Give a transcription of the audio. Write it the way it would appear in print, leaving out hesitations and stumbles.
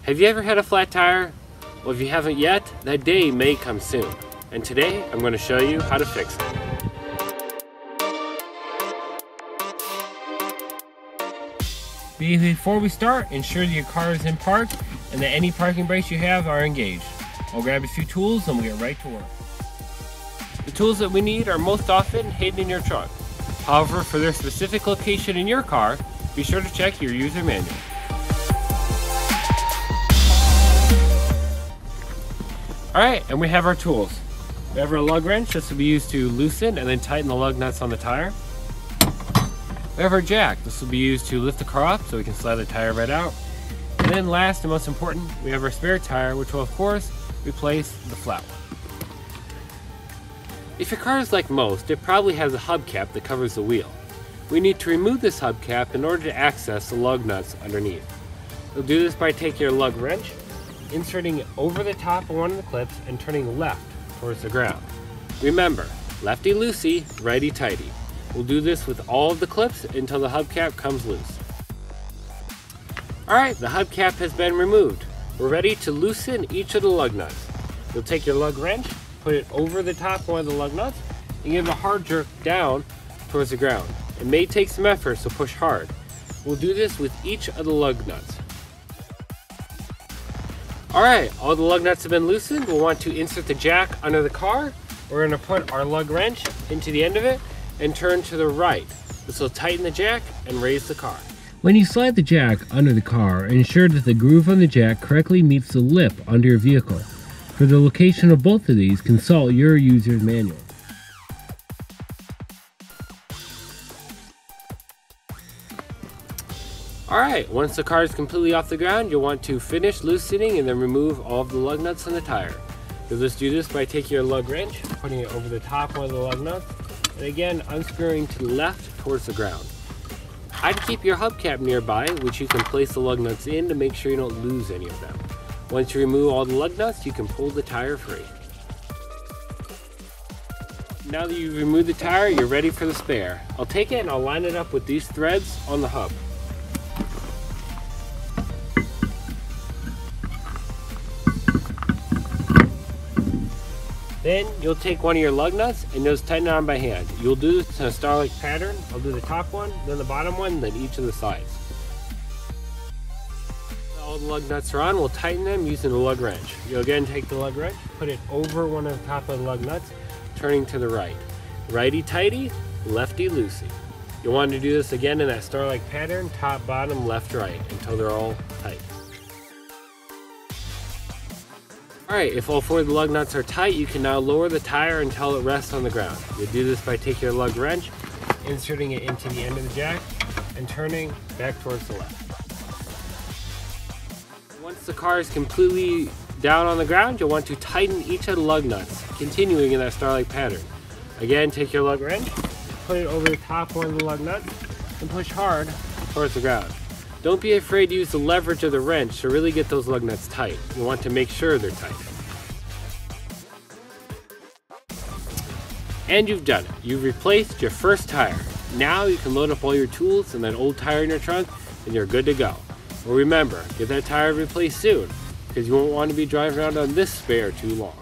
Have you ever had a flat tire? Well, if you haven't yet, that day may come soon. And today, I'm going to show you how to fix it. Before we start, ensure that your car is in park and that any parking brakes you have are engaged. I'll grab a few tools and we'll get right to work. The tools that we need are most often hidden in your trunk. However, for their specific location in your car, be sure to check your user manual. Alright, and we have our tools. We have our lug wrench. This will be used to loosen and then tighten the lug nuts on the tire. We have our jack. This will be used to lift the car up so we can slide the tire right out. And then last and most important, we have our spare tire, which will of course replace the flat one. If your car is like most, it probably has a hubcap that covers the wheel. We need to remove this hubcap in order to access the lug nuts underneath. We'll do this by taking your lug wrench, inserting it over the top of one of the clips and turning left towards the ground. Remember, lefty-loosey, righty-tighty. We'll do this with all of the clips until the hubcap comes loose. Alright, the hubcap has been removed. We're ready to loosen each of the lug nuts. You'll take your lug wrench, put it over the top of one of the lug nuts, and give a hard jerk down towards the ground. It may take some effort, so push hard. We'll do this with each of the lug nuts. Alright, all the lug nuts have been loosened. We'll want to insert the jack under the car. We're going to put our lug wrench into the end of it and turn to the right. This will tighten the jack and raise the car. When you slide the jack under the car, ensure that the groove on the jack correctly meets the lip under your vehicle. For the location of both of these, consult your user's manual. Alright, once the car is completely off the ground, you'll want to finish loosening and then remove all of the lug nuts on the tire. You'll just do this by taking your lug wrench, putting it over the top of one of the lug nuts, and again unscrewing to the left towards the ground. I'd keep your hubcap nearby, which you can place the lug nuts in to make sure you don't lose any of them. Once you remove all the lug nuts, you can pull the tire free. Now that you've removed the tire, you're ready for the spare. I'll take it and I'll line it up with these threads on the hub. Then you'll take one of your lug nuts and just tighten it on by hand. You'll do this in a star-like pattern. I'll do the top one, then the bottom one, then each of the sides. All the lug nuts are on, we'll tighten them using the lug wrench. You'll again take the lug wrench, put it over one of the top of the lug nuts, turning to the right. Righty-tighty, lefty-loosey. You'll want to do this again in that star-like pattern, top, bottom, left, right, until they're all tight. Alright, if all four of the lug nuts are tight, you can now lower the tire until it rests on the ground. You'll do this by taking your lug wrench, inserting it into the end of the jack, and turning back towards the left. Once the car is completely down on the ground, you'll want to tighten each of the lug nuts, continuing in that star-like pattern. Again, take your lug wrench, put it over the top of one of the lug nuts, and push hard towards the ground. Don't be afraid to use the leverage of the wrench to really get those lug nuts tight. You want to make sure they're tight. And you've done it. You've replaced your first tire. Now you can load up all your tools and that old tire in your trunk and you're good to go. Well, remember, get that tire replaced soon because you won't want to be driving around on this spare too long.